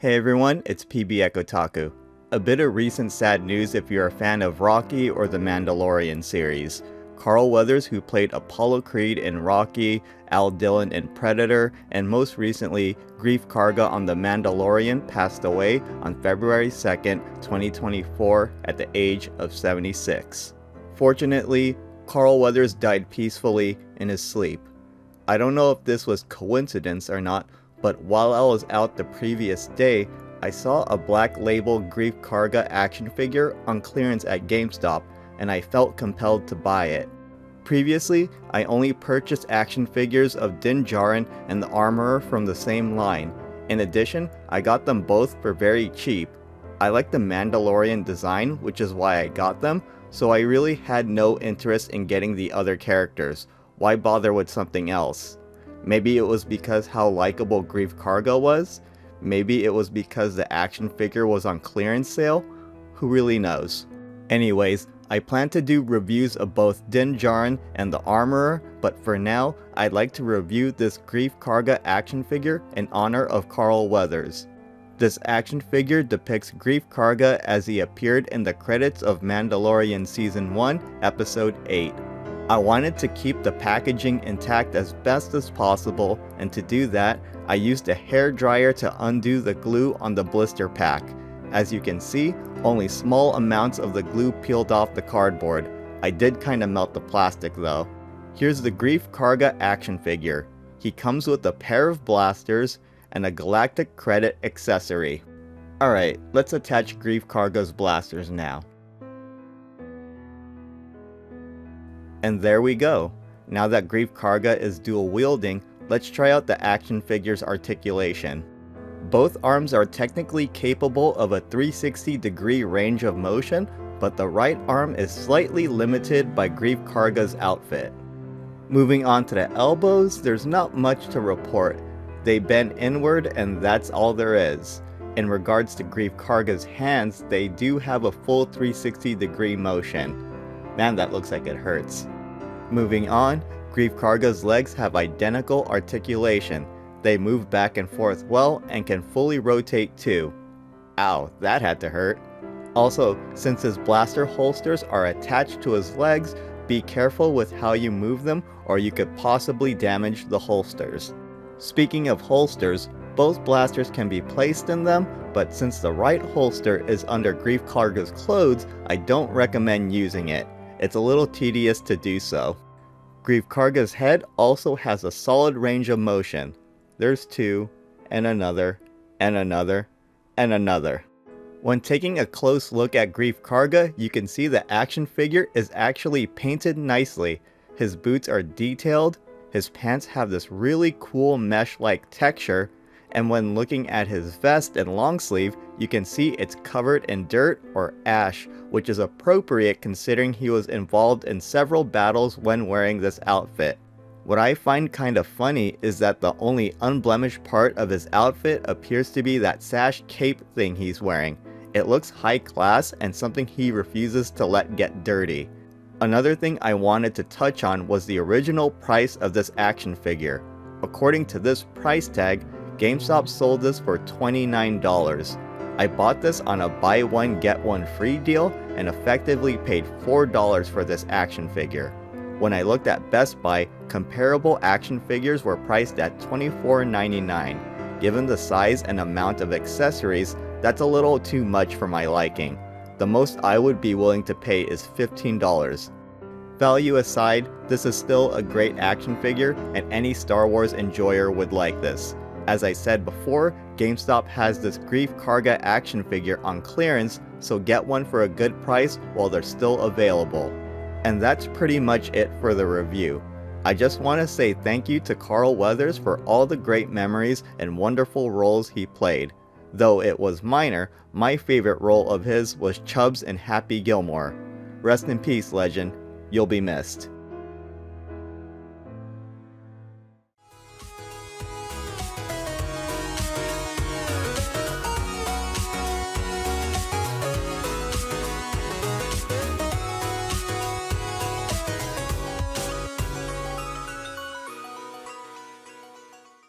Hey everyone, it's PB Ekotaku. A bit of recent sad news if you're a fan of Rocky or the Mandalorian series. Carl Weathers, who played Apollo Creed in Rocky, Al Dillon in Predator, and most recently Greef Karga on The Mandalorian, passed away on February 2nd, 2024 at the age of 76. Fortunately, Carl Weathers died peacefully in his sleep. I don't know if this was coincidence or not, but while I was out the previous day, I saw a black label Greef Karga action figure on clearance at Gamestop, and I felt compelled to buy it. Previously, I only purchased action figures of Din Djarin and the Armorer from the same line. In addition, I got them both for very cheap. I like the Mandalorian design, which is why I got them, so I really had no interest in getting the other characters. Why bother with something else? Maybe it was because how likable Greef Karga was? Maybe it was because the action figure was on clearance sale? Who really knows? Anyways, I plan to do reviews of both Din Djarin and the Armorer, but for now, I'd like to review this Greef Karga action figure in honor of Carl Weathers. This action figure depicts Greef Karga as he appeared in the credits of Mandalorian Season 1, Episode 8. I wanted to keep the packaging intact as best as possible, and to do that, I used a hair dryer to undo the glue on the blister pack. As you can see, only small amounts of the glue peeled off the cardboard. I did kinda melt the plastic though. Here's the Greef Karga action figure. He comes with a pair of blasters and a galactic credit accessory. Alright, let's attach Greef Karga's blasters now. And there we go. Now that Greef Karga is dual wielding, let's try out the action figure's articulation. Both arms are technically capable of a 360-degree range of motion, but the right arm is slightly limited by Greef Karga's outfit. Moving on to the elbows, there's not much to report. They bend inward and that's all there is. In regards to Greef Karga's hands, they do have a full 360-degree motion. Man, that looks like it hurts. Moving on, Greef Karga's legs have identical articulation. They move back and forth well and can fully rotate too. Ow, that had to hurt. Also, since his blaster holsters are attached to his legs, be careful with how you move them or you could possibly damage the holsters. Speaking of holsters, both blasters can be placed in them, but since the right holster is under Greef Karga's clothes, I don't recommend using it. It's a little tedious to do so. Greef Karga's head also has a solid range of motion. There's two, and another, and another, and another. When taking a close look at Greef Karga, you can see the action figure is actually painted nicely. His boots are detailed, his pants have this really cool mesh-like texture, and when looking at his vest and long sleeve, you can see it's covered in dirt or ash, which is appropriate considering he was involved in several battles when wearing this outfit. What I find kind of funny is that the only unblemished part of his outfit appears to be that sash cape thing he's wearing. It looks high class and something he refuses to let get dirty. Another thing I wanted to touch on was the original price of this action figure. According to this price tag, GameStop sold this for $29. I bought this on a buy one get one free deal and effectively paid $4 for this action figure. When I looked at Best Buy, comparable action figures were priced at $24.99. Given the size and amount of accessories, that's a little too much for my liking. The most I would be willing to pay is $15. Value aside, this is still a great action figure and any Star Wars enjoyer would like this. As I said before, GameStop has this Greef Karga action figure on clearance, so get one for a good price while they're still available. And that's pretty much it for the review. I just want to say thank you to Carl Weathers for all the great memories and wonderful roles he played. Though it was minor, my favorite role of his was Chubbs in Happy Gilmore. Rest in peace, legend. You'll be missed.